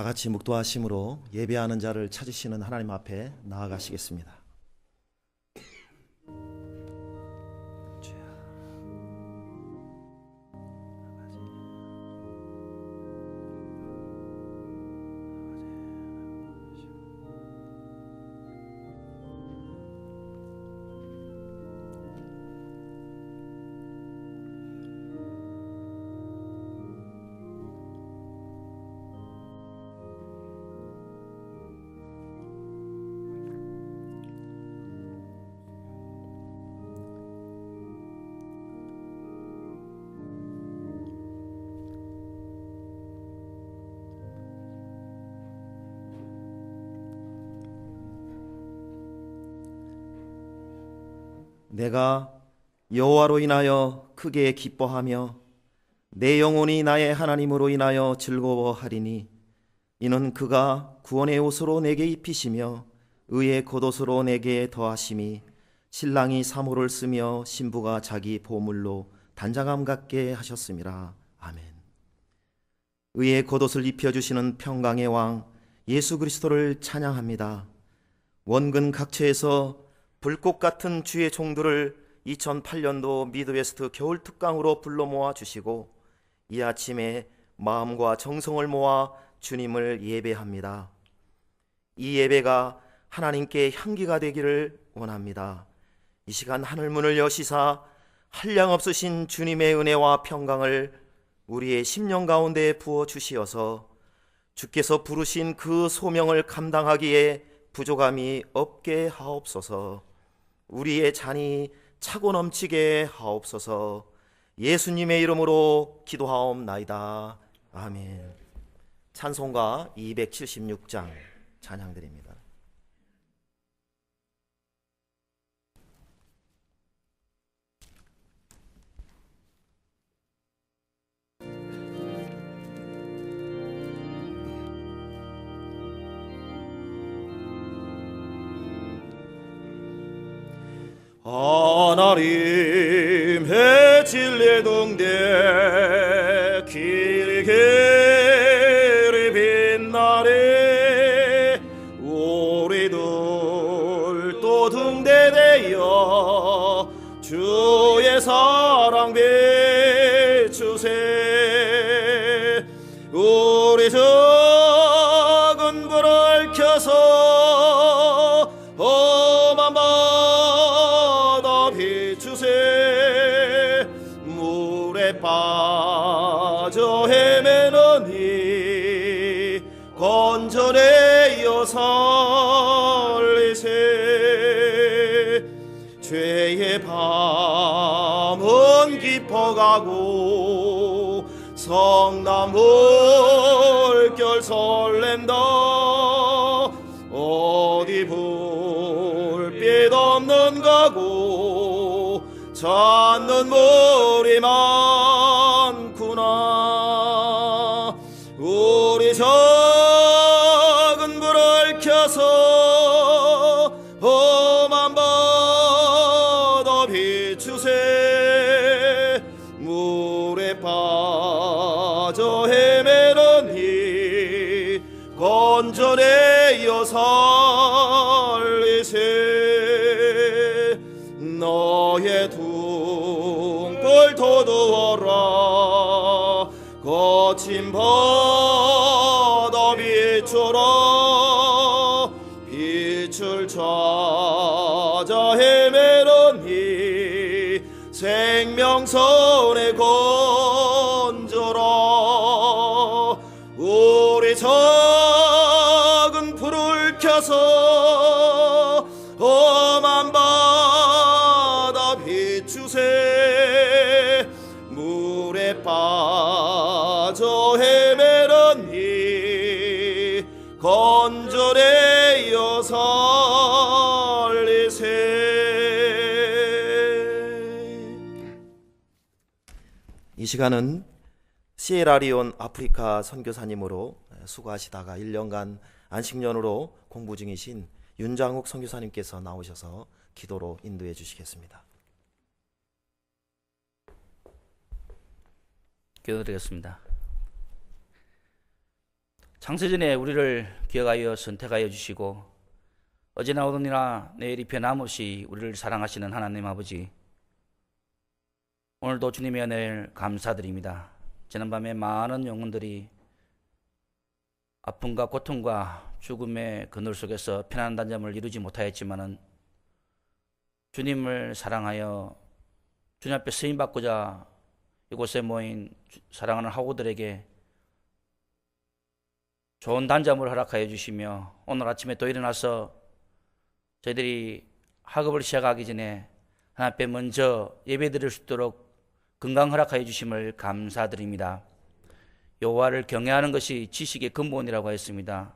다 같이 묵도하심으로 예배하는 자를 찾으시는 하나님 앞에 나아가시겠습니다. 내가 여호와로 인하여 크게 기뻐하며 내 영혼이 나의 하나님으로 인하여 즐거워하리니 이는 그가 구원의 옷으로 내게 입히시며 의의 겉옷으로 내게 더하심이 신랑이 사모를 쓰며 신부가 자기 보물로 단장함 같게 하셨음이라. 아멘. 의의 겉옷을 입혀주시는 평강의 왕 예수 그리스도를 찬양합니다. 원근 각처에서 불꽃 같은 주의 종들을 2008년도 미드웨스트 겨울 특강으로 불러 모아 주시고 이 아침에 마음과 정성을 모아 주님을 예배합니다. 이 예배가 하나님께 향기가 되기를 원합니다. 이 시간 하늘문을 여시사 한량없으신 주님의 은혜와 평강을 우리의 심령 가운데 부어 주시어서 주께서 부르신 그 소명을 감당하기에 부족함이 없게 하옵소서. 우리의 잔이 차고 넘치게 하옵소서. 예수님의 이름으로 기도하옵나이다. 아멘. 찬송가 276장 찬양드립니다. 하나님의 진리 등대 길게 빛나리 우리들 또 등대되어 주의 사랑 비추세. 우리 적은 불을 켜서 험한 바다 비추세. 물에 빠져 헤매느니 건져내어 살리세. 죄의 밤은 깊어가고 성남 물결 설렌다. 어디 불빛 없는 가고 찾는 물이 많구나. 우리 작은 불을 켜서 험한 바다 비추세. 물에 빠져 헤매느니 건져내어 살리세. 너의 등불 돋우어라. 거친 바다 비춰라. 빛을 찾아 헤매느니 생명선에 건져라. 우리 작은 불을 켜서 험한 바다 비추세. 물에 빠져 헤매느니 건져내어 살리세. 이 시간은 시에라리온 아프리카 선교사님으로 수고하시다가 1년간 안식년으로 공부 중이신 윤장욱 선교사님께서 나오셔서 기도로 인도해 주시겠습니다. 기도드리겠습니다. 창세전에 우리를 기억하여 선택하여 주시고 어제나 오늘이나 내일이 변함없이 우리를 사랑하시는 하나님 아버지, 오늘도 주님의 은혜를 감사드립니다. 지난밤에 많은 영혼들이 아픔과 고통과 죽음의 그늘 속에서 편안한 단잠을 이루지 못하였지만은 주님을 사랑하여 주님 앞에 쓰임받고자 이곳에 모인 사랑하는 하고들에게 좋은 단잠을 허락하여 주시며, 오늘 아침에 또 일어나서 저희들이 학업을 시작하기 전에 하나님 앞에 먼저 예배드릴 수 있도록 건강 허락하여 주심을 감사드립니다. 여호와를 경외하는 것이 지식의 근본이라고 하였습니다.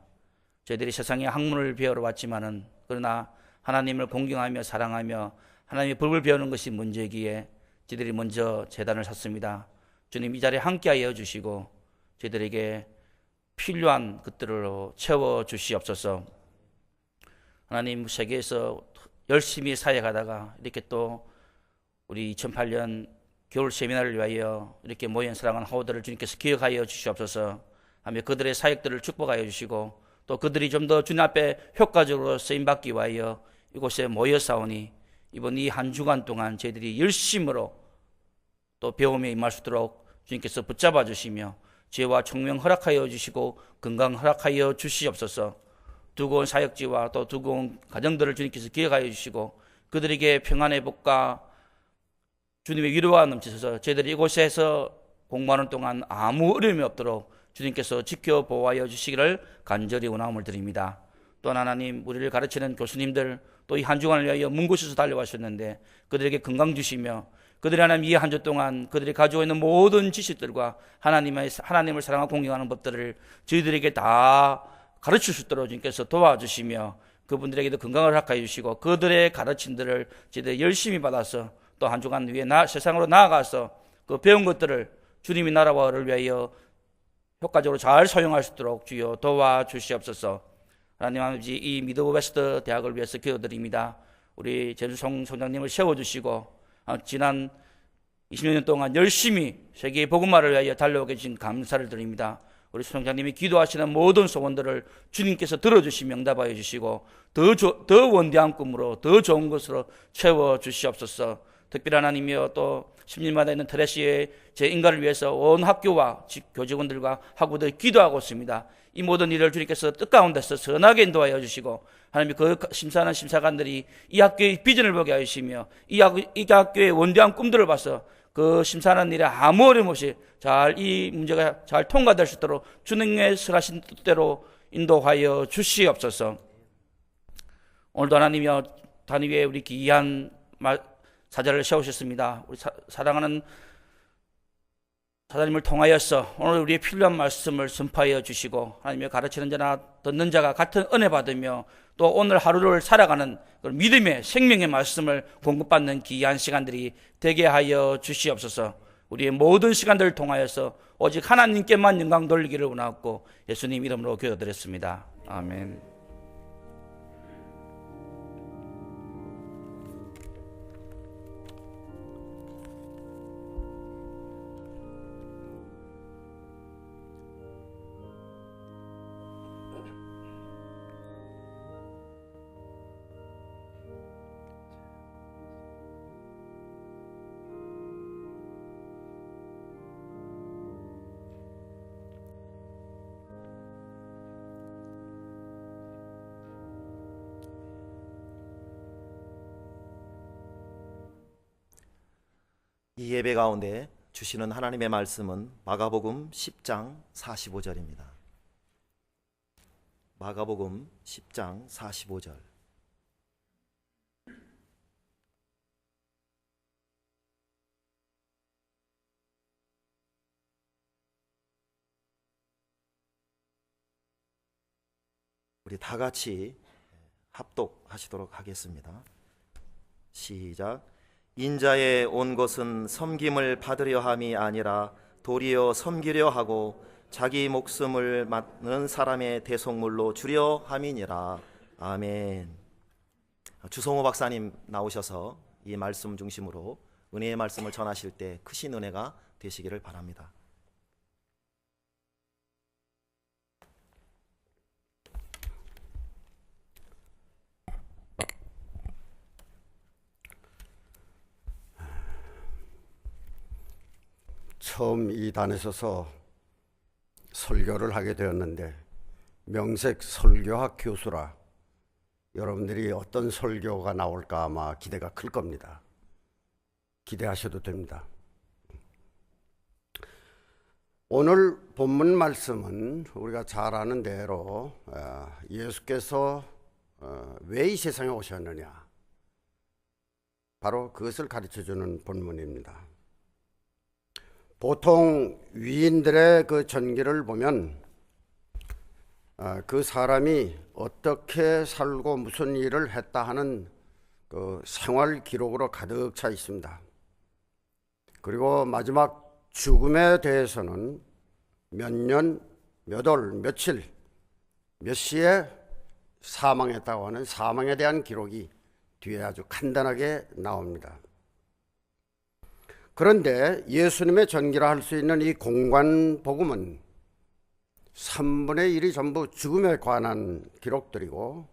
저희들이 세상의 학문을 배우러 왔지만은, 그러나 하나님을 공경하며 사랑하며 하나님의 법을 배우는 것이 문제이기에 저희들이 먼저 제단을 샀습니다. 주님, 이 자리에 함께하여 주시고 저희들에게 필요한 것들로 채워 주시옵소서. 하나님, 세계에서 열심히 사역하다가 이렇게 또 우리 2008년 겨울 세미나를 위하여 이렇게 모인 사랑하는 하오들을 주님께서 기억하여 주시옵소서. 하며 그들의 사역들을 축복하여 주시고 또 그들이 좀 더 주님 앞에 효과적으로 쓰임받기 위하여 이곳에 모여 싸우니 이번 이 한 주간 동안 저희들이 열심으로 또 배움에 임할 수 있도록 주님께서 붙잡아 주시며 지혜와 총명 허락하여 주시고 건강 허락하여 주시옵소서. 두고 온 사역지와 또 두고 온 가정들을 주님께서 기억하여 주시고 그들에게 평안의 복과 주님의 위로가 넘치셔서 저희들이 이곳에서 공부하는 동안 아무 어려움이 없도록 주님께서 지켜보호하여 주시기를 간절히 원함을 드립니다. 또한 하나님, 우리를 가르치는 교수님들 또 이 한 주간을 위하여 먼 곳에서 달려가셨는데 그들에게 건강 주시며 그들이 하나님 이 한 주 동안 그들이 가지고 있는 모든 지식들과 하나님을 사랑하고 공경하는 법들을 저희들에게 다 가르칠 수 있도록 주님께서 도와주시며 그분들에게도 건강을 허락하여 주시고 그들의 가르침들을 저희들이 열심히 받아서 또 한 주간 위에 세상으로 나아가서 그 배운 것들을 주님의 나라와를 위하여 효과적으로 잘 사용할 수 있도록 주여 도와주시옵소서. 하나님 아버지, 이 미드웨스트 대학을 위해서 기도드립니다. 우리 제주송 총장님을 세워주시고 지난 20년 동안 열심히 세계의 복음화를 위하여 달려오게 주신 감사를 드립니다. 우리 총장님이 기도하시는 모든 소원들을 주님께서 들어주시며 응답하여 주시고 더 원대한 꿈으로 더 좋은 것으로 채워주시옵소서. 특별히 하나님이여, 또 10년마다 있는 트래시의 제 인간을 위해서 온 학교와 교직원들과 학우들 기도하고 있습니다. 이 모든 일을 주님께서 뜻 가운데서 선하게 인도하여 주시고 하나님 그 심사하는 심사관들이 이 학교의 비전을 보게 하시며 이 학교의 원대한 꿈들을 봐서 그 심사하는 일에 아무 어려움 없이 이 문제가 잘 통과될 수 있도록 주님의 선하신 뜻대로 인도하여 주시옵소서. 오늘도 하나님이여, 단위 위에 우리 귀한 사자를 세우셨습니다. 우리 사랑하는 사장님을 통하여서 오늘 우리의 필요한 말씀을 선포하여 주시고 하나님의 가르치는 자나 듣는 자가 같은 은혜 받으며 또 오늘 하루를 살아가는 믿음의 생명의 말씀을 공급받는 귀한 시간들이 되게 하여 주시옵소서. 우리의 모든 시간들을 통하여서 오직 하나님께만 영광 돌리기를 원하고 예수님 이름으로 기도드렸습니다. 아멘. 이 예배 가운데 주시는 하나님의 말씀은 마가복음 10장 45절입니다. 마가복음 10장 45절. 우리 다 같이 합독하시도록 하겠습니다. 시작. 인자에 온 것은 섬김을 받으려 함이 아니라 도리어 섬기려 하고 자기 목숨을 맡는 사람의 대속물로 주려 함이니라. 아멘. 주성호 박사님 나오셔서 이 말씀 중심으로 은혜의 말씀을 전하실 때 크신 은혜가 되시기를 바랍니다. 처음 이 단에 서서 설교를 하게 되었는데 명색 설교학 교수라 여러분들이 어떤 설교가 나올까 아마 기대가 클 겁니다. 기대하셔도 됩니다. 오늘 본문 말씀은 우리가 잘 아는 대로 예수께서 왜 이 세상에 오셨느냐, 바로 그것을 가르쳐주는 본문입니다. 보통 위인들의 그 전기를 보면 그 사람이 어떻게 살고 무슨 일을 했다 하는 그 생활 기록으로 가득 차 있습니다. 그리고 마지막 죽음에 대해서는 몇 년, 몇 월, 며칠, 몇 시에 사망했다고 하는 사망에 대한 기록이 뒤에 아주 간단하게 나옵니다. 그런데 예수님의 전기라 할 수 있는 이 공관복음은 3분의 1이 전부 죽음에 관한 기록들이고,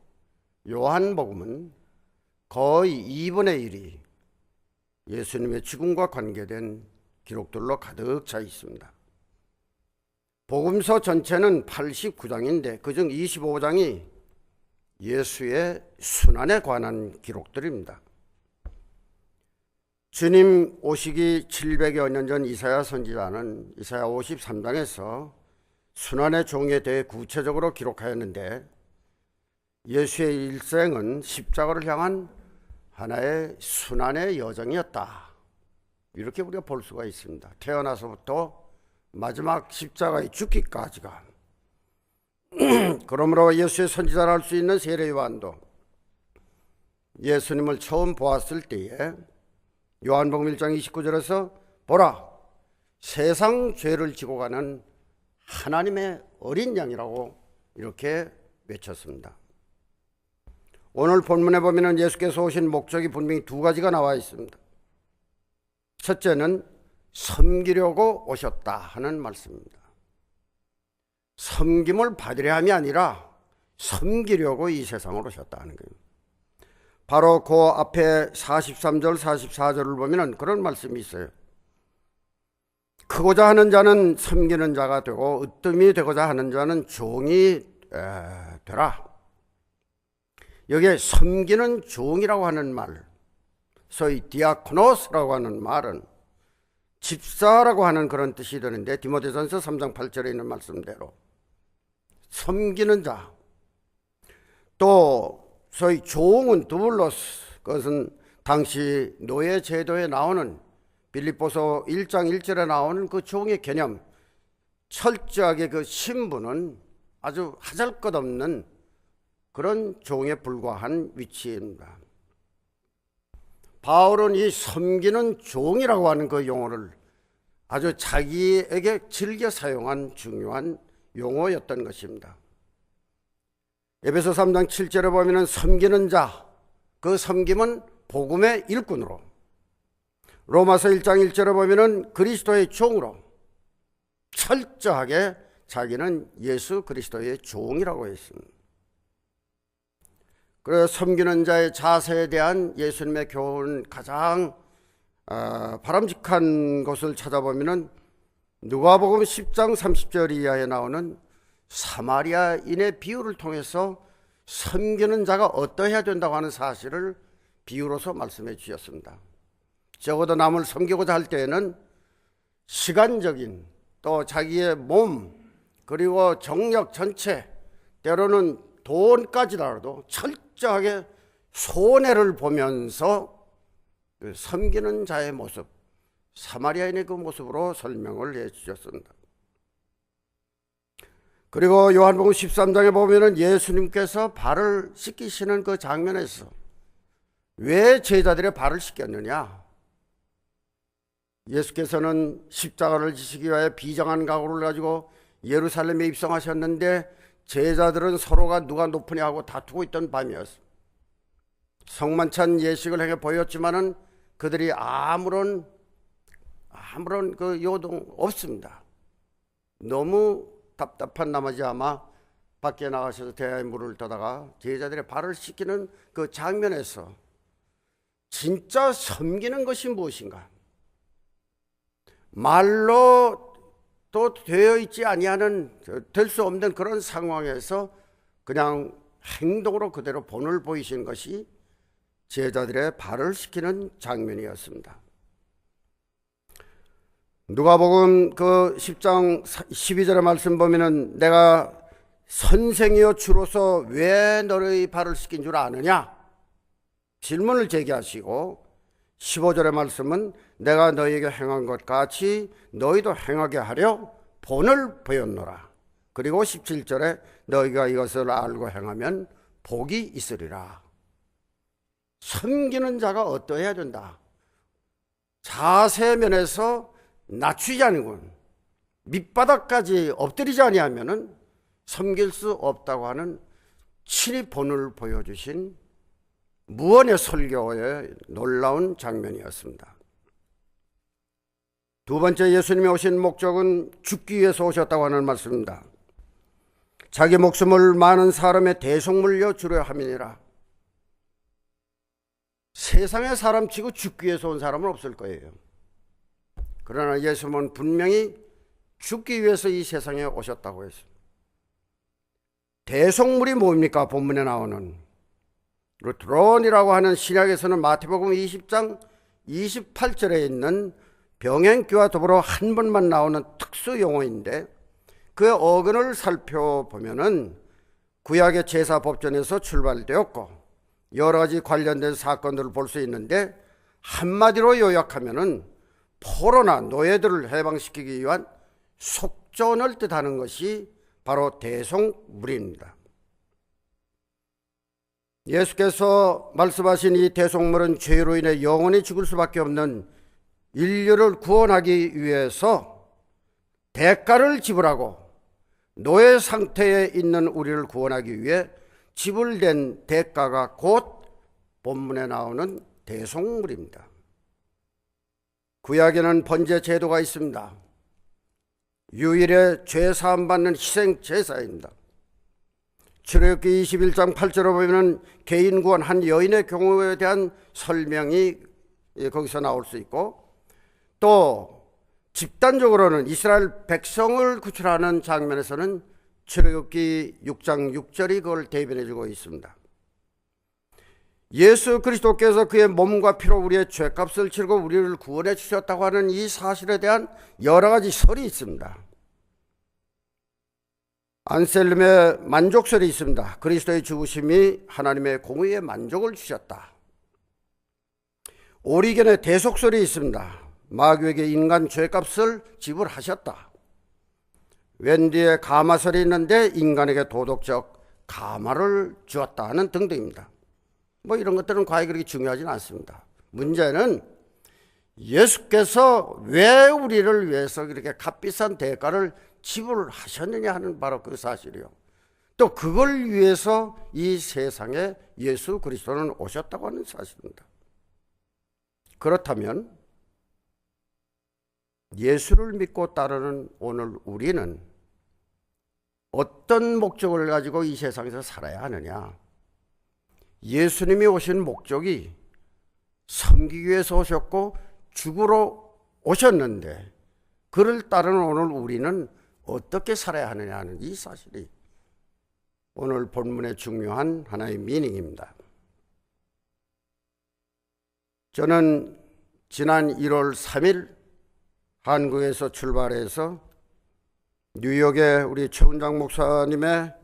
요한복음은 거의 2분의 1이 예수님의 죽음과 관계된 기록들로 가득 차 있습니다. 복음서 전체는 89장인데 그중 25장이 예수의 순환에 관한 기록들입니다. 주님 오시기 700여 년 전 이사야 선지자는 이사야 53장에서 순환의 종에 대해 구체적으로 기록하였는데, 예수의 일생은 십자가를 향한 하나의 순환의 여정이었다, 이렇게 우리가 볼 수가 있습니다. 태어나서부터 마지막 십자가에 죽기까지가. 그러므로 예수의 선지자라 할 수 있는 세례 요한도 예수님을 처음 보았을 때에 요한복음 1장 29절에서 보라, 세상 죄를 지고 가는 하나님의 어린 양이라고 이렇게 외쳤습니다. 오늘 본문에 보면 예수께서 오신 목적이 분명히 두 가지가 나와 있습니다. 첫째는 섬기려고 오셨다 하는 말씀입니다. 섬김을 받으려 함이 아니라 섬기려고 이 세상으로 오셨다 하는 거예요. 바로 그 앞에 43절 44절을 보면 그런 말씀이 있어요. 크고자 하는 자는 섬기는 자가 되고 으뜸이 되고자 하는 자는 종이 되라. 여기에 섬기는 종이라고 하는 말, 소위 디아코노스라고 하는 말은 집사라고 하는 그런 뜻이 되는데, 디모데전서 3장 8절에 있는 말씀대로 섬기는 자, 또 소위 종은 두블로스, 그것은 당시 노예 제도에 나오는 빌립보서 1장 1절에 나오는 그 종의 개념, 철저하게 그 신분은 아주 하잘것없는 그런 종에 불과한 위치입니다. 바울은 이 섬기는 종이라고 하는 그 용어를 아주 자기에게 즐겨 사용한 중요한 용어였던 것입니다. 에베소 3장 7절에 보면 섬기는 자, 그 섬김은 복음의 일꾼으로, 로마서 1장 1절에 보면 그리스도의 종으로 철저하게 자기는 예수 그리스도의 종이라고 했습니다. 그래서 섬기는 자의 자세에 대한 예수님의 교훈 가장 바람직한 것을 찾아보면 누가복음 10장 30절 이하에 나오는 사마리아인의 비유를 통해서 섬기는 자가 어떠해야 된다고 하는 사실을 비유로서 말씀해 주셨습니다. 적어도 남을 섬기고자 할 때에는 시간적인, 또 자기의 몸, 그리고 정력 전체, 때로는 돈까지라도 철저하게 손해를 보면서 섬기는 자의 모습, 사마리아인의 그 모습으로 설명을 해 주셨습니다. 그리고 요한복음 13장에 보면은 예수님께서 발을 씻기시는 그 장면에서 왜 제자들의 발을 씻겼느냐? 예수께서는 십자가를 지시기 위하여 비장한 각오를 가지고 예루살렘에 입성하셨는데 제자들은 서로가 누가 높으냐 하고 다투고 있던 밤이었습니다. 성만찬 예식을 행해 보였지만은 그들이 아무런 그 요동 없습니다. 너무 답답한 나머지 아마 밖에 나가셔서 대야의 물을 떠다가 제자들의 발을 씻기는 그 장면에서 진짜 섬기는 것이 무엇인가? 말로 또 되어 있지 아니하는, 될 수 없는 그런 상황에서 그냥 행동으로 그대로 본을 보이신 것이 제자들의 발을 씻기는 장면이었습니다. 누가복음 그 10장 12절의 말씀 보면은 내가 선생이여 주로서 왜 너의 발을 씻긴 줄 아느냐 질문을 제기하시고, 15절의 말씀은 내가 너희에게 행한 것 같이 너희도 행하게 하려 본을 보였노라. 그리고 17절에 너희가 이것을 알고 행하면 복이 있으리라. 섬기는 자가 어떠해야 된다. 자세 면에서 낮추지 않으면, 밑바닥까지 엎드리지 아니하면은 섬길 수 없다고 하는 친히 본을 보여주신 무언의 설교의 놀라운 장면이었습니다. 두 번째, 예수님이 오신 목적은 죽기 위해서 오셨다고 하는 말씀입니다. 자기 목숨을 많은 사람의 대속 물려 주려 함이니라. 세상의 사람치고 죽기 위해서 온 사람은 없을 거예요. 그러나 예수님은 분명히 죽기 위해서 이 세상에 오셨다고 했습니다. 대속물이 뭡니까? 본문에 나오는 루트론이라고 하는 신약에서는 마태복음 20장 28절에 있는 병행귀와 더불어 한 번만 나오는 특수 용어인데, 그 어근을 살펴보면은 구약의 제사 법전에서 출발되었고 여러 가지 관련된 사건들을 볼 수 있는데, 한마디로 요약하면은 포로나 노예들을 해방시키기 위한 속전을 뜻하는 것이 바로 대속물입니다. 예수께서 말씀하신 이 대속물은 죄로 인해 영원히 죽을 수밖에 없는 인류를 구원하기 위해서 대가를 지불하고 노예 상태에 있는 우리를 구원하기 위해 지불된 대가가 곧 본문에 나오는 대속물입니다. 구약에는 번제 제도가 있습니다. 유일의 죄 사함 받는 희생 제사입니다. 출애굽기 21장 8절에 보면 개인 구원 한 여인의 경우에 대한 설명이 거기서 나올 수 있고, 또 집단적으로는 이스라엘 백성을 구출하는 장면에서는 출애굽기 6장 6절이 그걸 대변해 주고 있습니다. 예수 그리스도께서 그의 몸과 피로 우리의 죄값을 치르고 우리를 구원해 주셨다고 하는 이 사실에 대한 여러 가지 설이 있습니다. 안셀름의 만족설이 있습니다. 그리스도의 죽으심이 하나님의 공의에 만족을 주셨다. 오리겐의 대속설이 있습니다. 마귀에게 인간 죄값을 지불하셨다. 웬디의 가마설이 있는데 인간에게 도덕적 가마를 주었다 하는 등등입니다. 뭐 이런 것들은 과연 그렇게 중요하진 않습니다. 문제는 예수께서 왜 우리를 위해서 그렇게 값비싼 대가를 지불하셨느냐 하는 바로 그 사실이요. 또 그걸 위해서 이 세상에 예수 그리스도는 오셨다고 하는 사실입니다. 그렇다면 예수를 믿고 따르는 오늘 우리는 어떤 목적을 가지고 이 세상에서 살아야 하느냐? 예수님이 오신 목적이 섬기기 위해서 오셨고 죽으러 오셨는데, 그를 따르는 오늘 우리는 어떻게 살아야 하느냐 하는 이 사실이 오늘 본문의 중요한 하나의 미닝입니다. 저는 지난 1월 3일 한국에서 출발해서 뉴욕에 우리 최훈장 목사님의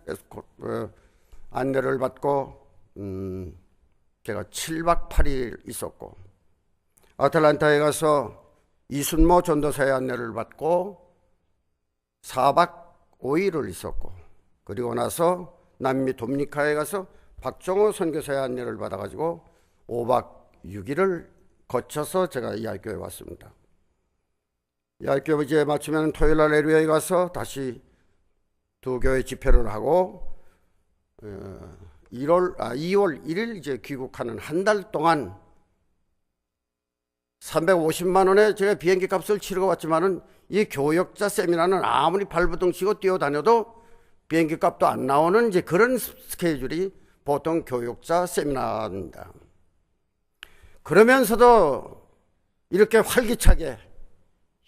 안내를 받고 제가 7박 8일 있었고, 아틀란타에 가서 이순모 전도사의 안내를 받고 4박 5일을 있었고, 그리고 나서 남미 도미니카에 가서 박정호 선교사의 안내를 받아가지고 5박 6일을 거쳐서 제가 야외교회에 왔습니다. 야외교회 이제 마치면 토요일날 LA에 가서 다시 두 교회 집회를 하고 2월 1일 이제 귀국하는 한 달 동안 350만 원에 제가 비행기 값을 치르고 왔지만은 이 교역자 세미나는 아무리 발버둥 치고 뛰어다녀도 비행기 값도 안 나오는 이제 그런 스케줄이 보통 교역자 세미나입니다. 그러면서도 이렇게 활기차게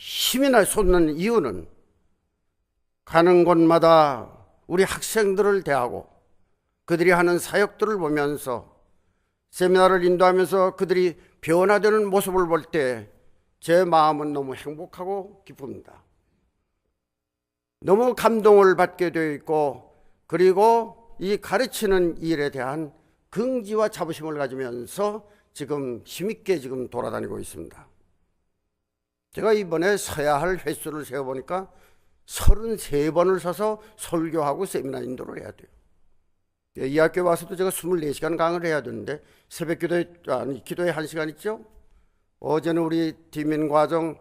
힘이 나 솟는 이유는 가는 곳마다 우리 학생들을 대하고 그들이 하는 사역들을 보면서 세미나를 인도하면서 그들이 변화되는 모습을 볼 때 제 마음은 너무 행복하고 기쁩니다. 너무 감동을 받게 되어 있고, 그리고 이 가르치는 일에 대한 긍지와 자부심을 가지면서 지금 힘있게 지금 돌아다니고 있습니다. 제가 이번에 서야 할 횟수를 세어보니까 33번을 서서 설교하고 세미나 인도를 해야 돼요. 이 학교에 와서도 제가 24시간 강의를 해야 되는데, 새벽 기도에 1시간 있죠? 어제는 우리 디민과정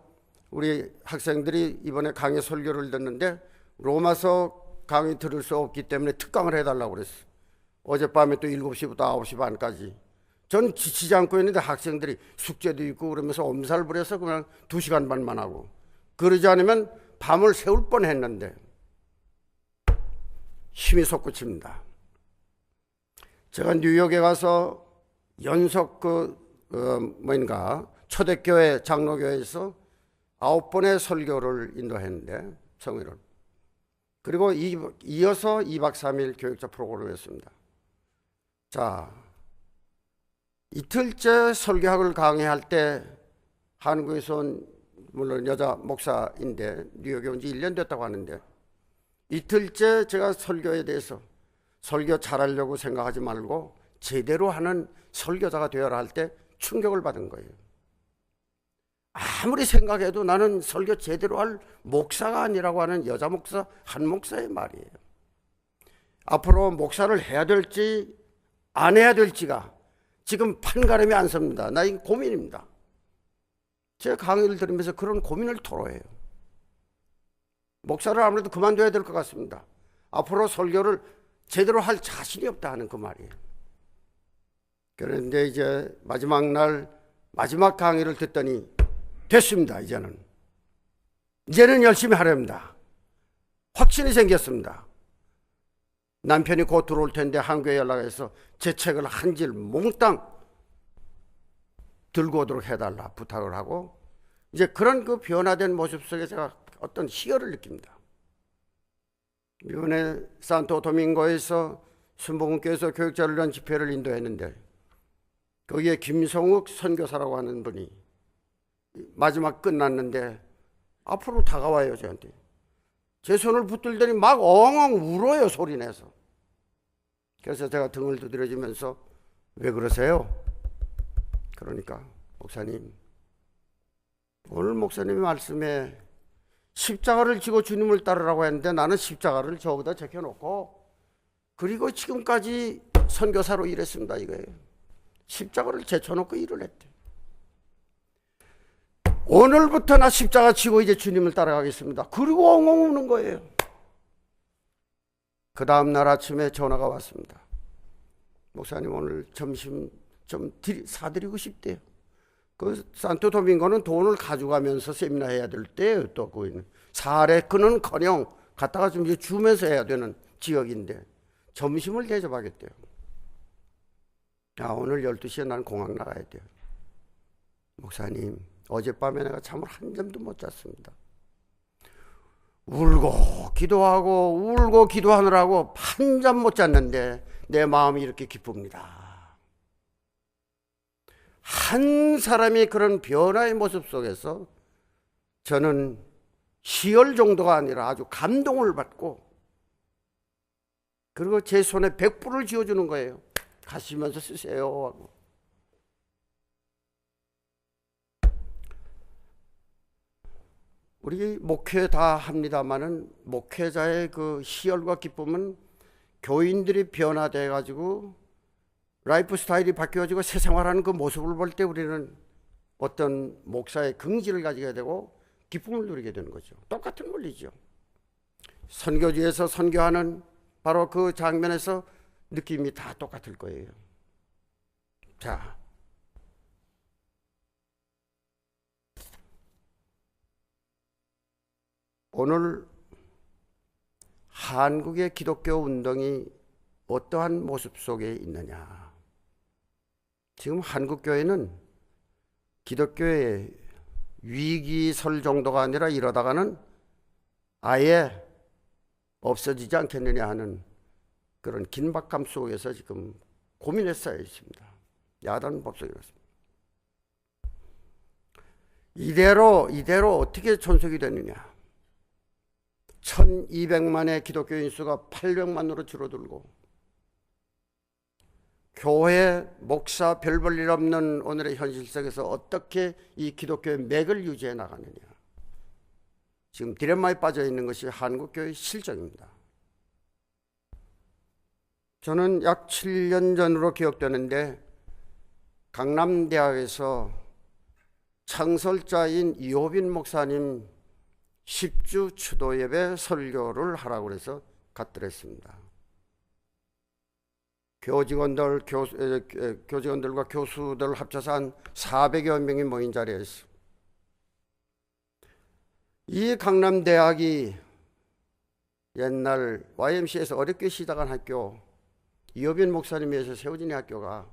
우리 학생들이 이번에 강의 설교를 듣는데 로마서 강의 들을 수 없기 때문에 특강을 해달라고 그랬어요. 어젯밤에 또 7시부터 9시 반까지. 전 지치지 않고 있는데 학생들이 숙제도 있고 그러면서 엄살 부려서 그냥 2시간 반만 하고, 그러지 않으면 밤을 새울 뻔했는데 힘이 솟구칩니다. 제가 뉴욕에 가서 연속 초대교회 장로교회에서 9번의 설교를 인도했는데, 성회를. 그리고 이어서 2박 3일 교육자 프로그램을 했습니다. 자, 이틀째 설교학을 강의할 때 한국에서 온, 물론 여자 목사인데 뉴욕에 온 지 1년 됐다고 하는데, 이틀째 제가 설교에 대해서 설교 잘하려고 생각하지 말고 제대로 하는 설교자가 되어라 할 때 충격을 받은 거예요. 아무리 생각해도 나는 설교 제대로 할 목사가 아니라고 하는 여자 목사 한 목사의 말이에요. 앞으로 목사를 해야 될지 안 해야 될지가 지금 판가름이 안 섭니다. 나 이거 고민입니다. 제가 강의를 들으면서 그런 고민을 토로해요. 목사를 아무래도 그만둬야 될 것 같습니다. 앞으로 설교를 제대로 할 자신이 없다 하는 그 말이에요. 그런데 이제 마지막 날 마지막 강의를 듣더니 됐습니다. 이제는 열심히 하렵니다. 확신이 생겼습니다. 남편이 곧 들어올 텐데 한국에 연락해서 제 책을 한 질 몽땅 들고 오도록 해달라 부탁을 하고, 이제 그런 그 변화된 모습 속에 제가 어떤 희열을 느낍니다. 이번에 산토도밍고에서 순복음교회에서 교육자를 위한 집회를 인도했는데, 거기에 김성욱 선교사라고 하는 분이 마지막 끝났는데 앞으로 다가와요. 저한테 제 손을 붙들더니 막 엉엉 울어요, 소리내서. 그래서 제가 등을 두드려주면서 왜 그러세요? 그러니까 목사님, 오늘 목사님의 말씀에 십자가를 지고 주님을 따르라고 했는데 나는 십자가를 저기다 제껴놓고 그리고 지금까지 선교사로 일했습니다, 이거예요. 십자가를 제쳐놓고 일을 했대. 오늘부터 나 십자가 지고 이제 주님을 따라가겠습니다. 그리고 엉엉 우는 거예요. 그 다음날 아침에 전화가 왔습니다. 목사님, 오늘 점심 좀 사드리고 싶대요. 그 산토도밍고는 돈을 가져가면서 세미나 해야 될 때예요. 또 거기는 사례권은커녕 갖다가 좀 주면서 해야 되는 지역인데 점심을 대접하겠대요. 오늘 12시에 난 공항 나가야 돼요. 목사님, 어젯밤에 내가 잠을 한 잠도 못 잤습니다. 울고 기도하느라고 한 잠 못 잤는데 내 마음이 이렇게 기쁩니다. 한 사람이 그런 변화의 모습 속에서 저는 희열 정도가 아니라 아주 감동을 받고, 그리고 제 손에 100불을 쥐어주는 거예요. 가시면서 쓰세요 하고. 우리 목회 다 합니다마는 목회자의 그 희열과 기쁨은 교인들이 변화돼 가지고 라이프 스타일이 바뀌어지고 새 생활하는 그 모습을 볼 때 우리는 어떤 목사의 긍지를 가지게 되고 기쁨을 누리게 되는 거죠. 똑같은 원리죠. 선교지에서 선교하는 바로 그 장면에서 느낌이 다 똑같을 거예요. 자, 오늘 한국의 기독교 운동이 어떠한 모습 속에 있느냐. 지금 한국 교회는 기독교의 위기설 정도가 아니라 이러다가는 아예 없어지지 않겠느냐 하는 그런 긴박감 속에서 지금 고민했어야 있습니다. 야당은 법석이 그렇습니다. 이대로 어떻게 존속이 되느냐. 1200만의 기독교인 수가 800만으로 줄어들고 교회, 목사, 별 볼 일 없는 오늘의 현실 속에서 어떻게 이 기독교의 맥을 유지해 나가느냐. 지금 딜레마에 빠져 있는 것이 한국교회의 실정입니다. 저는 약 7년 전으로 기억되는데 강남대학에서 창설자인 이호빈 목사님 10주 추도 예배 설교를 하라고 해서 갔더랬습니다. 교직원들과 교수들 합쳐서 한 400여 명이 모인 자리에서 이 강남대학이 옛날 YMCA에서 어렵게 시작한 학교, 이호빈 목사님에 의해서 세워진 학교가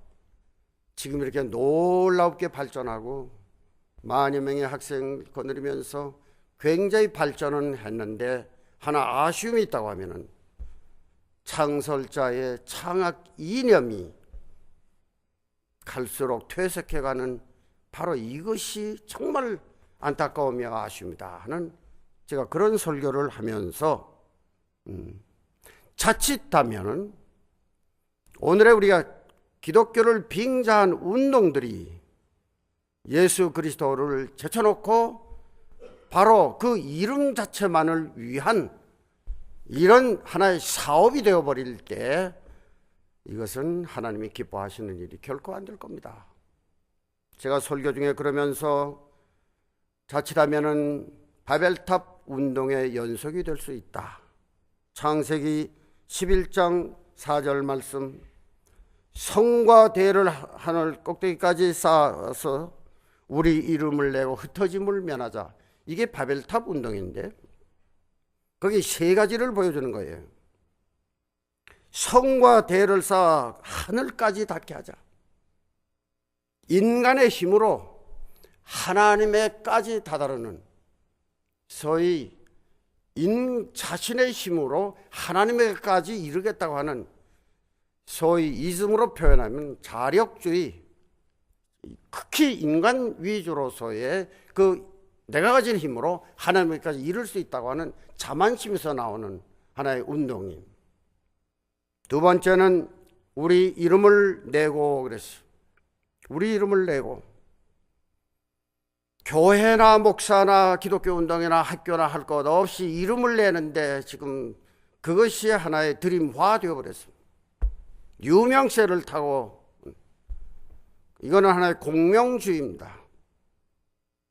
지금 이렇게 놀랍게 발전하고 만여 명의 학생 거느리면서 굉장히 발전은 했는데 하나 아쉬움이 있다고 하면은 창설자의 창학 이념이 갈수록 퇴색해가는 바로 이것이 정말 안타까우며 아쉬움이다 하는 제가 그런 설교를 하면서 자칫하면은 오늘의 우리가 기독교를 빙자한 운동들이 예수 그리스도를 제쳐놓고 바로 그 이름 자체만을 위한 이런 하나의 사업이 되어버릴 때 이것은 하나님이 기뻐하시는 일이 결코 안 될 겁니다. 제가 설교 중에 그러면서 자칫하면은 바벨탑 운동의 연속이 될 수 있다. 창세기 11장 4절 말씀, 성과 대를 하늘 꼭대기까지 쌓아서 우리 이름을 내고 흩어짐을 면하자. 이게 바벨탑 운동인데 거기 세 가지를 보여주는 거예요. 성과 대를 쌓아 하늘까지 닿게 하자. 인간의 힘으로 하나님에까지 다다르는, 소위 자신의 힘으로 하나님에까지 이르겠다고 하는, 소위 이즘으로 표현하면 자력주의, 극히 인간 위주로서의 그 내가 가진 힘으로 하나님에까지 이룰 수 있다고 하는 자만심에서 나오는 하나의 운동임. 두 번째는 우리 이름을 내고 그랬어요. 우리 이름을 내고 교회나 목사나 기독교 운동이나 학교나 할 것 없이 이름을 내는데 지금 그것이 하나의 드림화 되어버렸습니다. 유명세를 타고, 이거는 하나의 공명주의입니다.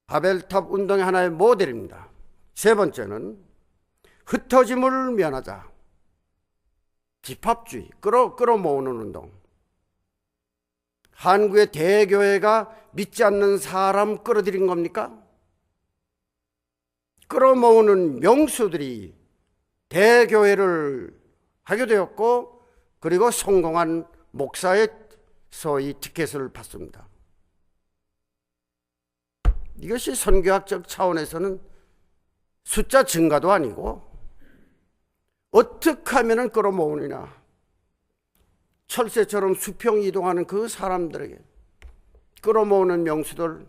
바벨탑 운동의 하나의 모델입니다. 세 번째는 흩어짐을 면하자. 집합주의, 끌어모으는 운동. 한국의 대교회가 믿지 않는 사람 끌어들인 겁니까? 끌어모으는 명수들이 대교회를 하게 되었고, 그리고 성공한 목사의 소위 티켓을 받습니다. 이것이 선교학적 차원에서는 숫자 증가도 아니고 어떻게 하면 끌어모으느냐. 철새처럼 수평 이동하는 그 사람들에게 끌어모으는 명수들.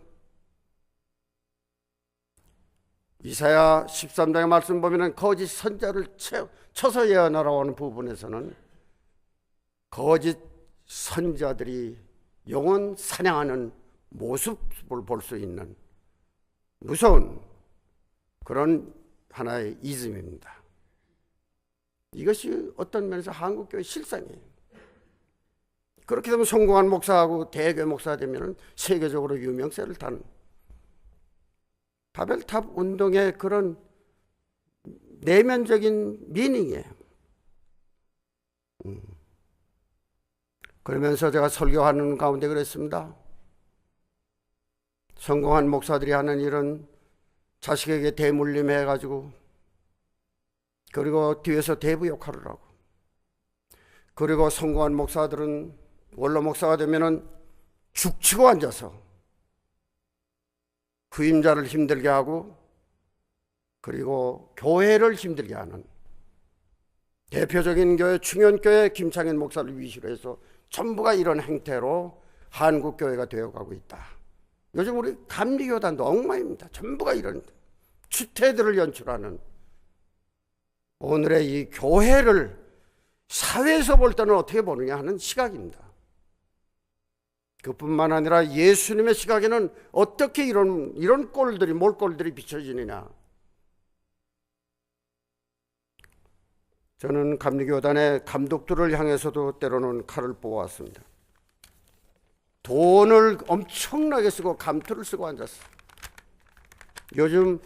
이사야 13장의 말씀 보면 거짓 선자를 쳐서 예언하라고 하는 부분에서는 거짓 선자들이 영혼 사냥하는 모습을 볼 수 있는 무서운 그런 하나의 이즘입니다. 이것이 어떤 면에서 한국교회 실상이에요. 그렇게 되면 성공한 목사하고 대교회 목사가 되면 세계적으로 유명세를 타는 바벨탑 운동의 그런 내면적인 미닝이에요. 그러면서 제가 설교하는 가운데 그랬습니다. 성공한 목사들이 하는 일은 자식에게 대물림해가지고, 그리고 뒤에서 대부 역할을 하고, 그리고 성공한 목사들은 원로 목사가 되면은 죽치고 앉아서 후임자를 힘들게 하고 그리고 교회를 힘들게 하는 대표적인 교회 충현교회 김창현 목사를 위시로 해서 전부가 이런 행태로 한국교회가 되어가고 있다. 요즘 우리 감리교단도 엉망입니다. 전부가 이런 추태들을 연출하는 오늘의 이 교회를 사회에서 볼 때는 어떻게 보느냐 하는 시각입니다. 그뿐만 아니라 예수님의 시각에는 어떻게 이런 꼴들이 몰꼴들이 비춰지느냐. 저는 감리교단의 감독들을 향해서도 때로는 칼을 뽑아왔습니다. 돈을 엄청나게 쓰고 감투를 쓰고 앉았어요. 요즘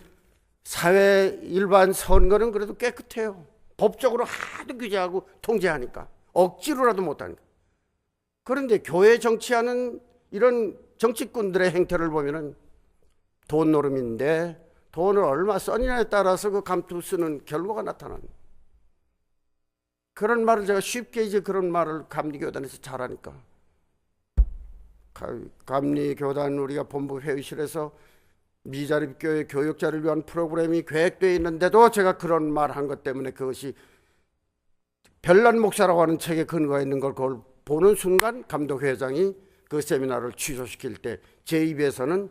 사회 일반 선거는 그래도 깨끗해요. 법적으로 하도 규제하고 통제하니까 억지로라도 못하니까. 그런데 교회 정치하는 이런 정치꾼들의 행태를 보면은 돈 노름인데 돈을 얼마 써느냐에 따라서 그 감투 쓰는 결과가 나타납니다. 그런 말을 제가 쉽게 이제 그런 말을 감리교단에서 잘하니까 감리교단 우리가 본부 회의실에서 미자립교회 교육자를 위한 프로그램이 계획되어 있는데도 제가 그런 말 한 것 때문에 그것이 별난 목사라고 하는 책에 근거가 있는 걸 그걸 보는 순간 감독회장이 그 세미나를 취소시킬 때 제 입에서는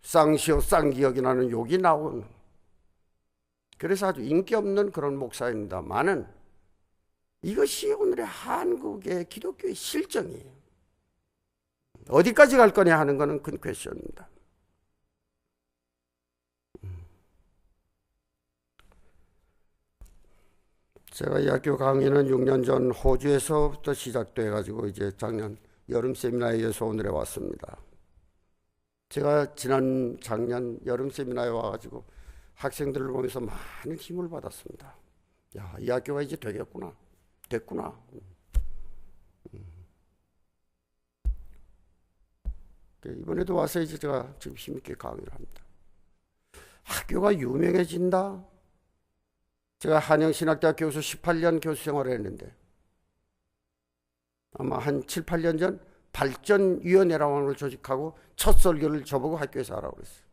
쌍시오 쌍기역이 나는 욕이 나온, 그래서 아주 인기 없는 그런 목사입니다만은 이것이 오늘의 한국의 기독교의 실정이에요. 어디까지 갈 거냐 하는 것은 큰 퀘션입니다. 제가 이 학교 강의는 6년 전 호주에서부터 시작돼 가지고 이제 작년 여름 세미나에 이어서 오늘에 왔습니다. 제가 작년 여름 세미나에 와가지고 학생들을 보면서 많은 힘을 받았습니다. 야, 이 학교가 이제 되겠구나. 됐구나. 이번에도 와서 이제 제가 지금 힘있게 강의를 합니다. 학교가 유명해진다. 제가 한영신학대학 교수 18년 교수 생활을 했는데 아마 한 7, 8년 전 발전위원회라고 하는 걸 조직하고 첫 설교를 저보고 학교에서 하라고 그랬어요.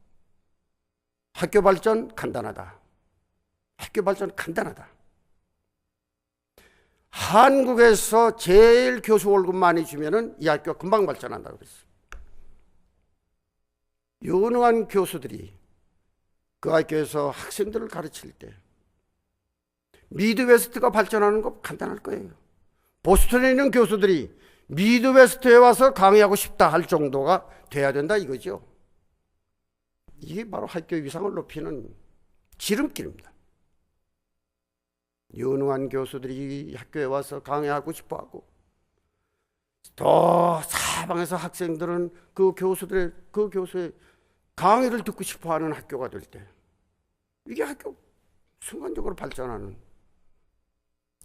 학교 발전 간단하다. 학교 발전 간단하다. 한국에서 제일 교수 월급 많이 주면은 이 학교가 금방 발전한다고 그랬어요. 유능한 교수들이 그 학교에서 학생들을 가르칠 때 미드웨스트가 발전하는 거 간단할 거예요. 보스턴에 있는 교수들이 미드웨스트에 와서 강의하고 싶다 할 정도가 돼야 된다 이거죠. 이게 바로 학교 위상을 높이는 지름길입니다. 유능한 교수들이 학교에 와서 강의하고 싶어하고 또 사방에서 학생들은 그 교수의 강의를 듣고 싶어하는 학교가 될 때 이게 학교 순간적으로 발전하는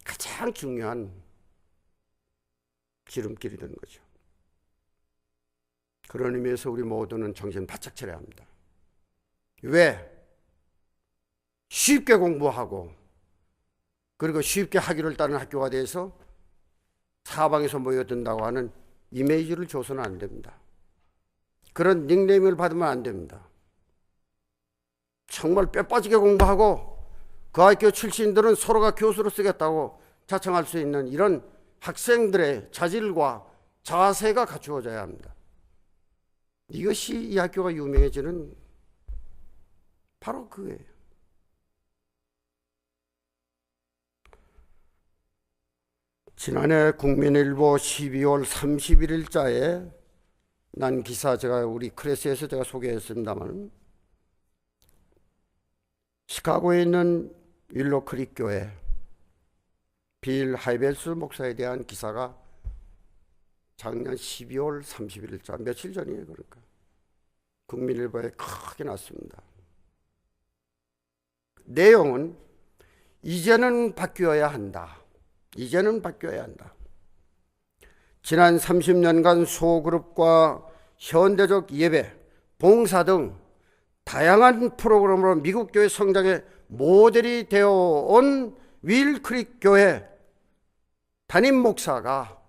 가장 중요한 지름길이 되는 거죠. 그런 의미에서 우리 모두는 정신 바짝 차려야 합니다. 왜? 쉽게 공부하고 그리고 쉽게 학위를 따는 학교가 돼서 사방에서 모여든다고 하는 이미지를 줘서는 안 됩니다. 그런 닉네임을 받으면 안 됩니다. 정말 뼈 빠지게 공부하고 그 학교 출신들은 서로가 교수로 쓰겠다고 자청할 수 있는 이런 학생들의 자질과 자세가 갖추어져야 합니다. 이것이 이 학교가 유명해지는 바로 그거예요. 지난해 국민일보 12월 31일자에 난 기사 제가 우리 크레스에서 제가 소개했습니다만 시카고에 있는 윌로크릭 교회 빌 하이벨스 목사에 대한 기사가 작년 12월 31일자 며칠 전이에요. 그러니까 국민일보에 크게 났습니다. 내용은 이제는 바뀌어야 한다. 이제는 바뀌어야 한다. 지난 30년간 소그룹과 현대적 예배, 봉사 등 다양한 프로그램으로 미국 교회 성장의 모델이 되어온 윌크릭 교회 담임 목사가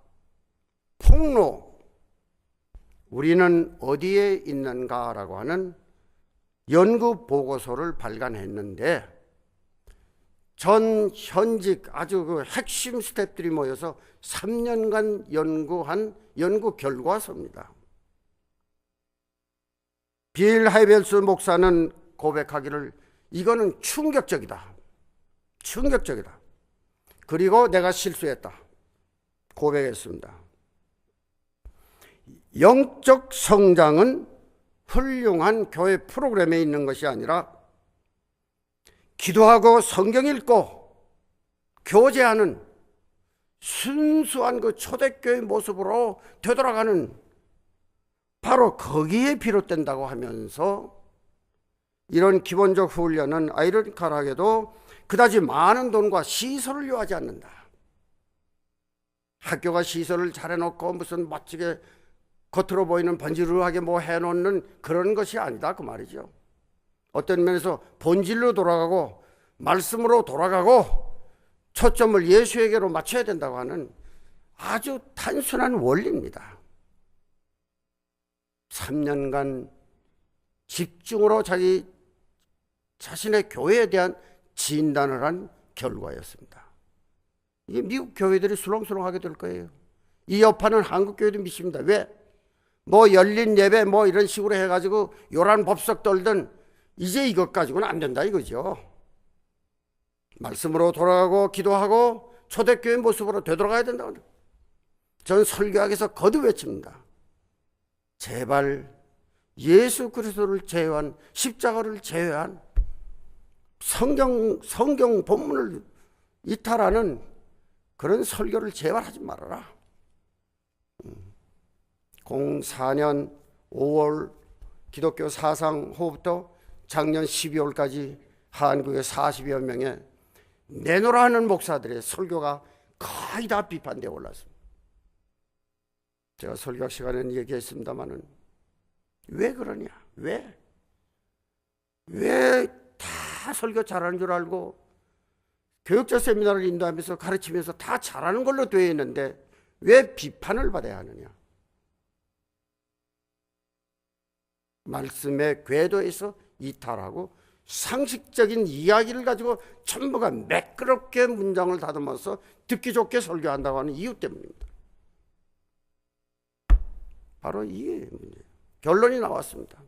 폭로, 우리는 어디에 있는가라고 하는 연구 보고서를 발간했는데 전 현직 아주 그 핵심 스태프들이 모여서 3년간 연구한 연구 결과서입니다. 빌 하이벨스 목사는 고백하기를 이거는 충격적이다. 충격적이다. 그리고 내가 실수했다. 고백했습니다. 영적 성장은 훌륭한 교회 프로그램에 있는 것이 아니라 기도하고 성경 읽고 교제하는 순수한 그 초대교회 모습으로 되돌아가는 바로 거기에 비롯된다고 하면서 이런 기본적 훈련은 아이러니컬하게도 그다지 많은 돈과 시설을 요하지 않는다. 학교가 시설을 잘 해놓고 무슨 멋지게 겉으로 보이는 번지르르하게 뭐 해놓는 그런 것이 아니다 그 말이죠. 어떤 면에서 본질로 돌아가고 말씀으로 돌아가고 초점을 예수에게로 맞춰야 된다고 하는 아주 단순한 원리입니다. 3년간 집중으로 자기 자신의 교회에 대한 진단을 한 결과였습니다. 이게 미국 교회들이 술렁술렁하게 될 거예요. 이 여파는 한국 교회도 미칩니다. 왜? 뭐 열린 예배 뭐 이런 식으로 해가지고 요란 법석 떨든 이제 이것 가지고는 안 된다 이거죠. 말씀으로 돌아가고 기도하고 초대교회 모습으로 되돌아가야 된다고. 저는 설교하기 위해서 거듭 외칩니다. 제발 예수 그리스도를 제외한 십자가를 제외한 성경 본문을 이탈하는 그런 설교를 제발 하지 말아라. 04년 5월 기독교 사상 호흡도 작년 12월까지 한국의 40여 명의 내노라 하는 목사들의 설교가 거의 다 비판되어 올랐습니다. 제가 설교 시간에는 얘기했습니다마는 왜 그러냐? 왜 다 설교 잘하는 줄 알고 교육자 세미나를 인도하면서 가르치면서 다 잘하는 걸로 되어 있는데 왜 비판을 받아야 하느냐? 말씀의 궤도에서 이탈하고 상식적인 이야기를 가지고 전부가 매끄럽게 문장을 다듬어서 듣기 좋게 설교한다고 하는 이유 때문입니다. 바로 이게 문제예요. 결론이 나왔습니다.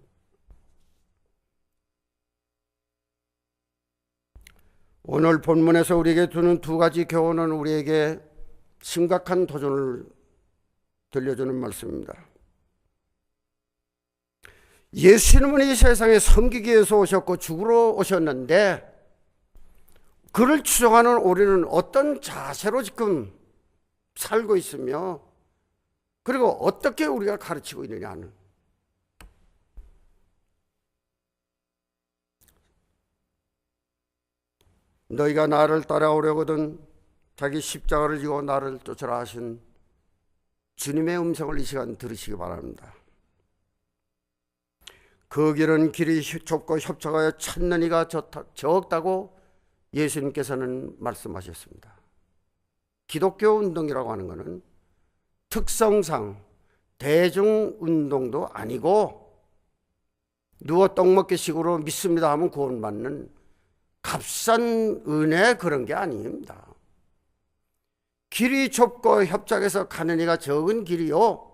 오늘 본문에서 우리에게 주는 두 가지 교훈은 우리에게 심각한 도전을 들려주는 말씀입니다. 예수님은 이 세상에 섬기기 위해서 오셨고 죽으러 오셨는데 그를 추종하는 우리는 어떤 자세로 지금 살고 있으며 그리고 어떻게 우리가 가르치고 있느냐는 너희가 나를 따라오려거든 자기 십자가를 지고 나를 쫓으라 하신 주님의 음성을 이 시간 들으시기 바랍니다. 그 길은 길이 좁고 협착하여 찾는 이가 적다고 예수님께서는 말씀하셨습니다. 기독교 운동이라고 하는 것은 특성상 대중운동도 아니고 누워 떡 먹기 식으로 믿습니다 하면 구원받는 값싼 은혜 그런 게 아닙니다. 길이 좁고 협착해서 가는 이가 적은 길이요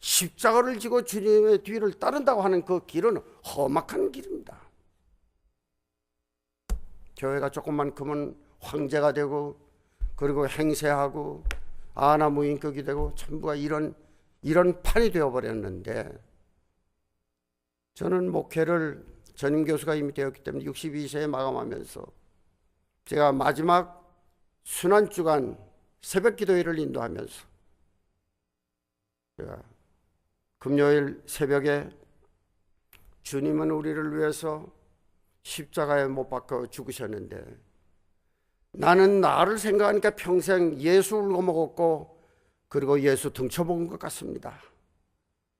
십자가를 지고 주님의 뒤를 따른다고 하는 그 길은 험악한 길입니다. 교회가 조금만 크면 황제가 되고 그리고 행세하고 아나무인격이 되고 전부가 이런 판이 되어버렸는데 저는 목회를 전임 교수가 이미 되었기 때문에 62세에 마감하면서 제가 마지막 순환주간 새벽 기도회를 인도하면서 제가 금요일 새벽에 주님은 우리를 위해서 십자가에 못 박혀 죽으셨는데 나는 나를 생각하니까 평생 예수 울고 먹었고 그리고 예수 등쳐먹은 것 같습니다.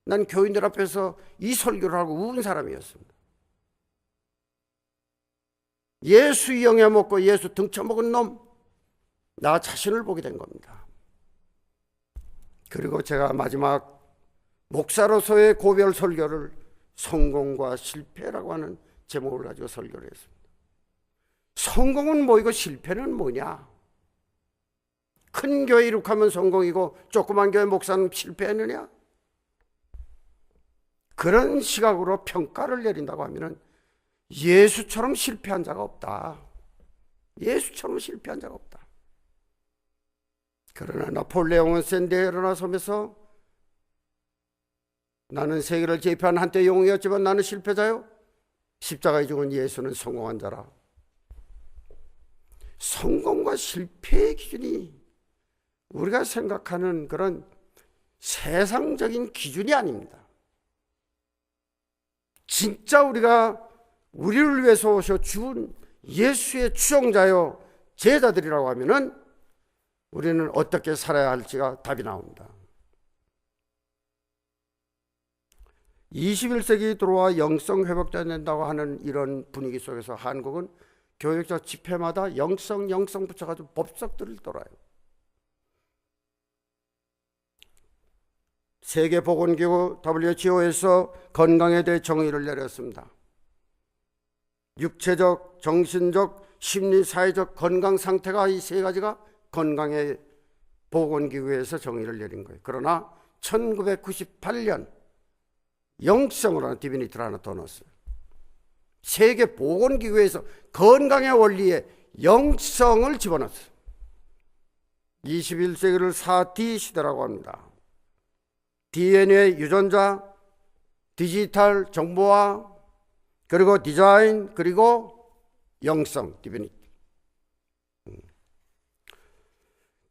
난 교인들 앞에서 이 설교를 하고 우은 사람이었습니다. 예수 영에 먹고 예수 등쳐먹은 놈, 나 자신을 보게 된 겁니다. 그리고 제가 마지막 목사로서의 고별 설교를 성공과 실패라고 하는 제목을 가지고 설교를 했습니다. 성공은 뭐이고 실패는 뭐냐? 큰 교회 이룩하면 성공이고 조그만 교회 목사는 실패했느냐? 그런 시각으로 평가를 내린다고 하면은 예수처럼 실패한 자가 없다. 예수처럼 실패한 자가 없다. 그러나 나폴레옹은 샌디에 일어나서면서 나는 세계를 제패한 한때 영웅이었지만 나는 실패자요. 십자가에 죽은 예수는 성공한 자라. 성공과 실패의 기준이 우리가 생각하는 그런 세상적인 기준이 아닙니다. 진짜 우리를 위해서 오셔 죽은 예수의 추종자요 제자들이라고 하면은 우리는 어떻게 살아야 할지가 답이 나옵니다. 21세기 들어와 영성 회복돼야 된다고 하는 이런 분위기 속에서 한국은 교육자 집회마다 영성 붙여가지고 법석들을 돌아요. 세계보건기구 WHO에서 건강에 대해 정의를 내렸습니다. 육체적, 정신적, 심리, 사회적 건강 상태가 이 세 가지가 건강의 보건기구에서 정의를 내린 거예요. 그러나 1998년 영성을 하는 디비니티를 하나 더 넣었어요. 세계보건기구에서 건강의 원리에 영성을 집어넣었어요. 21세기를 4D 시대라고 합니다. DNA 유전자, 디지털 정보화, 그리고 디자인, 그리고 영성, 디비니티.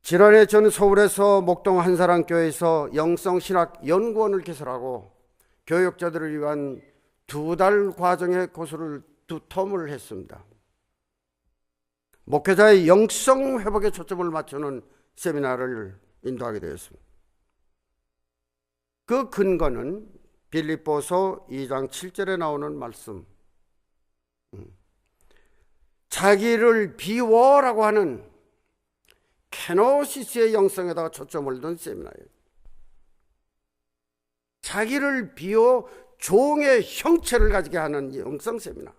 지난해 저는 서울에서 목동 한사랑교회에서 영성신학연구원을 개설하고 교육자들을 위한 2달 과정의 고수를 2텀을 했습니다. 목회자의 영성 회복에 초점을 맞추는 세미나를 인도하게 되었습니다. 그 근거는 빌립보서 2장 7절에 나오는 말씀, 자기를 비워라고 하는 케노시스의 영성에다가 초점을 둔 세미나예요. 자기를 비워 종의 형체를 가지게 하는 영성 세미나.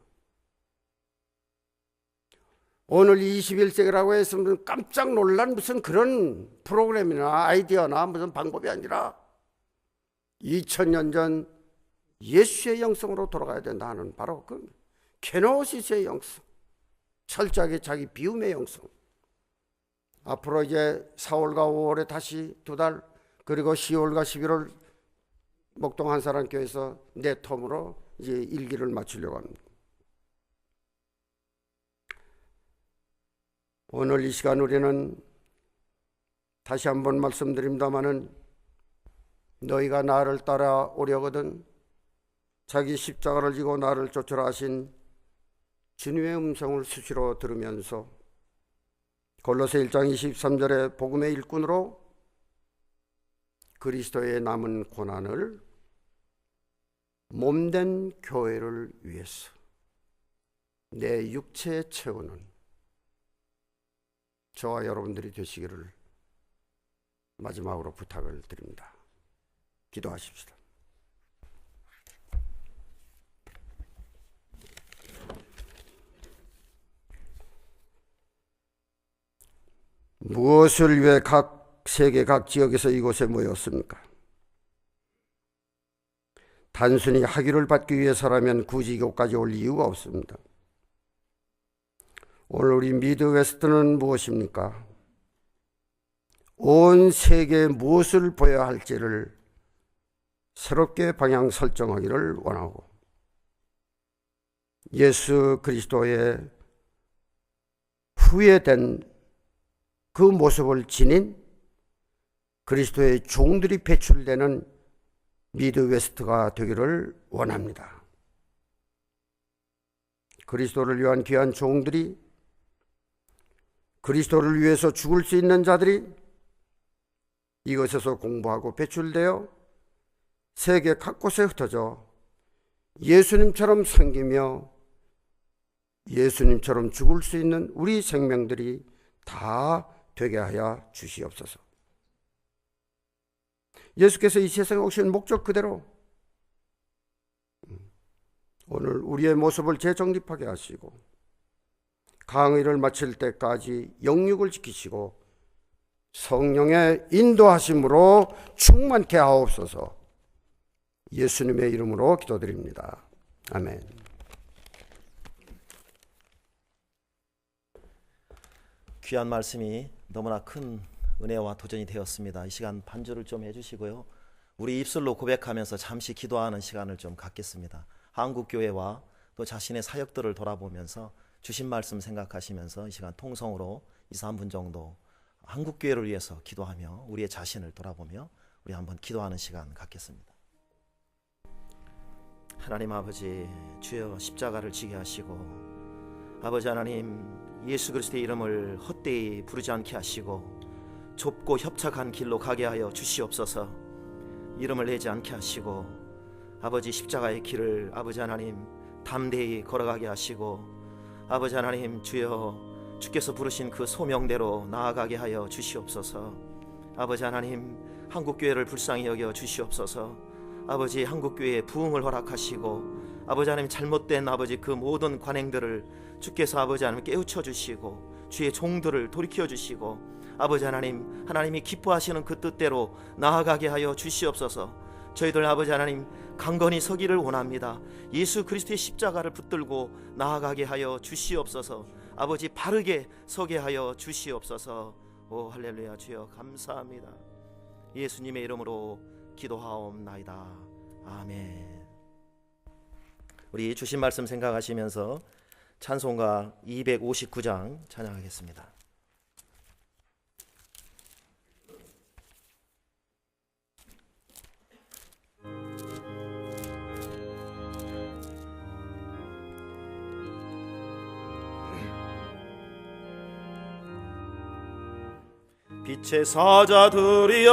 오늘 21세기라고 했으면 깜짝 놀란 무슨 그런 프로그램이나 아이디어나 무슨 방법이 아니라 2000년 전 예수의 영성으로 돌아가야 된다 하는 바로 그 케노시스의 영성, 철저하게 자기 비움의 영성. 앞으로 이제 4월과 5월에 다시 2달, 그리고 10월과 11월 목동 한사랑교회에서 내 텀으로 이제 일기를 마치려고 합니다. 오늘 이 시간 우리는 다시 한번 말씀드립니다마는 너희가 나를 따라오려거든 자기 십자가를 지고 나를 쫓으라 하신 주님의 음성을 수시로 들으면서 골로새 1장 23절의 복음의 일꾼으로 그리스도의 남은 고난을 몸된 교회를 위해서 내 육체에 채우는 저와 여러분들이 되시기를 마지막으로 부탁을 드립니다. 기도하십시다. 무엇을 위해 세계 각 지역에서 이곳에 모였습니까? 단순히 학위를 받기 위해서라면 굳이 이곳까지 올 이유가 없습니다. 오늘 우리 미드웨스트는 무엇입니까? 온 세계에 무엇을 보여야 할지를 새롭게 방향 설정하기를 원하고 예수 그리스도의 후회된 그 모습을 지닌 그리스도의 종들이 배출되는 미드웨스트가 되기를 원합니다. 그리스도를 위한 귀한 종들이, 그리스도를 위해서 죽을 수 있는 자들이 이것에서 공부하고 배출되어 세계 각곳에 흩어져 예수님처럼 섬기며 예수님처럼 죽을 수 있는 우리 생명들이 다 되게 하여 주시옵소서. 예수께서 이 세상에 오신 목적 그대로 오늘 우리의 모습을 재정립하게 하시고 강의를 마칠 때까지 영육을 지키시고 성령의 인도하심으로 충만케 하옵소서. 예수님의 이름으로 기도드립니다. 아멘. 귀한 말씀이 너무나 큰 은혜와 도전이 되었습니다. 이 시간 반주를 좀 해주시고요. 우리 입술로 고백하면서 잠시 기도하는 시간을 좀 갖겠습니다. 한국교회와 또 자신의 사역들을 돌아보면서 주신 말씀 생각하시면서 이 시간 통성으로 2, 3분 정도 한국교회를 위해서 기도하며 우리의 자신을 돌아보며 우리 한번 기도하는 시간 갖겠습니다. 하나님 아버지, 주여 십자가를 지게 하시고 아버지 하나님, 예수 그리스도의 이름을 헛되이 부르지 않게 하시고 좁고 협착한 길로 가게 하여 주시옵소서. 이름을 내지 않게 하시고 아버지 십자가의 길을 아버지 하나님 담대히 걸어가게 하시고 아버지 하나님, 주여 주께서 부르신 그 소명대로 나아가게 하여 주시옵소서. 아버지 하나님, 한국교회를 불쌍히 여겨 주시옵소서. 아버지, 한국교회에 부흥을 허락하시고 아버지 하나님, 잘못된 아버지 그 모든 관행들을 주께서 아버지 하나님 깨우쳐 주시고 주의 종들을 돌이켜 주시고 아버지 하나님, 하나님이 기뻐하시는 그 뜻대로 나아가게 하여 주시옵소서. 저희들 아버지 하나님 강건히 서기를 원합니다. 예수 그리스도의 십자가를 붙들고 나아가게 하여 주시옵소서. 아버지, 바르게 서게 하여 주시옵소서. 오 할렐루야. 주여 감사합니다. 예수님의 이름으로 기도하옵나이다. 아멘. 우리 주신 말씀 생각하시면서 찬송가 259장 찬양하겠습니다. 빛의 사자들이여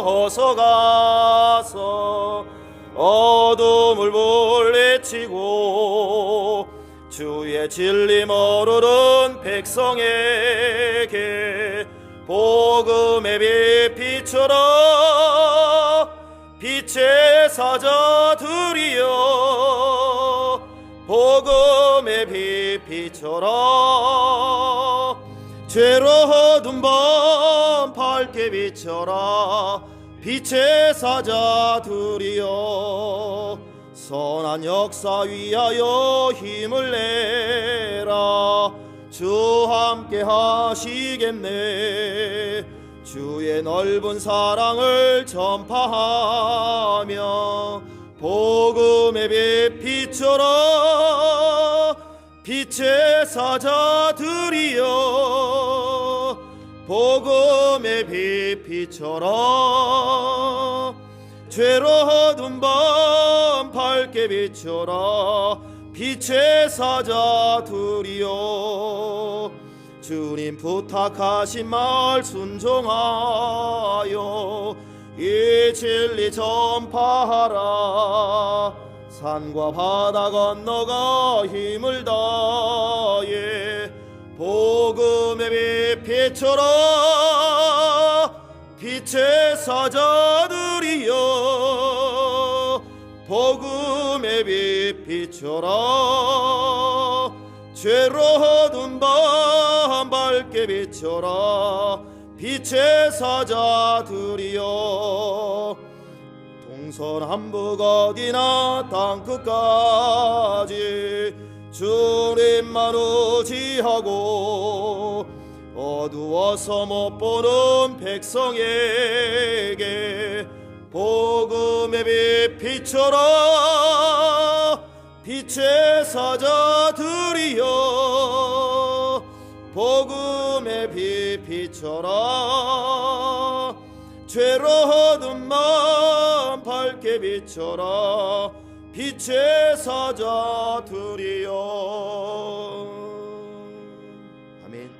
어서 가서 어둠을 물리치고 주의 진리 모르는 백성에게 복음의 빛 비춰라. 빛의 사자들이여 복음의 빛 비춰라. 죄로 어두운 밤 밝게 비춰라. 빛의 사자들이여 선한 역사 위하여 힘을 내라. 주 함께 하시겠네. 주의 넓은 사랑을 전파하며 복음의 빛 비춰라. 빛의 사자들이여 복음의 빛 비춰라. 죄로 어두운 밤 밝게 비춰라. 빛의 사자들이여 주님 부탁하신 말 순종하여 이 진리 전파하라. 산과 바다 건너가 힘을 다해 복음의 빛 비춰라. 빛의 사자들이여 복음의 빛 비춰라. 죄로 어두운 밤 밝게 비춰라. 빛의 사자들이여 동서남북 어디나 땅끝까지 주님만 의지하고 어두워서 못 보는 백성에게 복음의 빛 비춰라. 빛의 사자들이여 복음의 빛 비춰라. 죄로 어두운 마음 밝게 비춰라. 빛의 사자들이여. 아멘.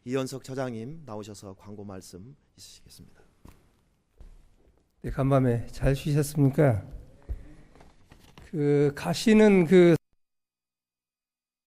이현석 처장님 나오셔서 광고 말씀 있으시겠습니다. 네, 간밤에 잘 쉬셨습니까? 가시는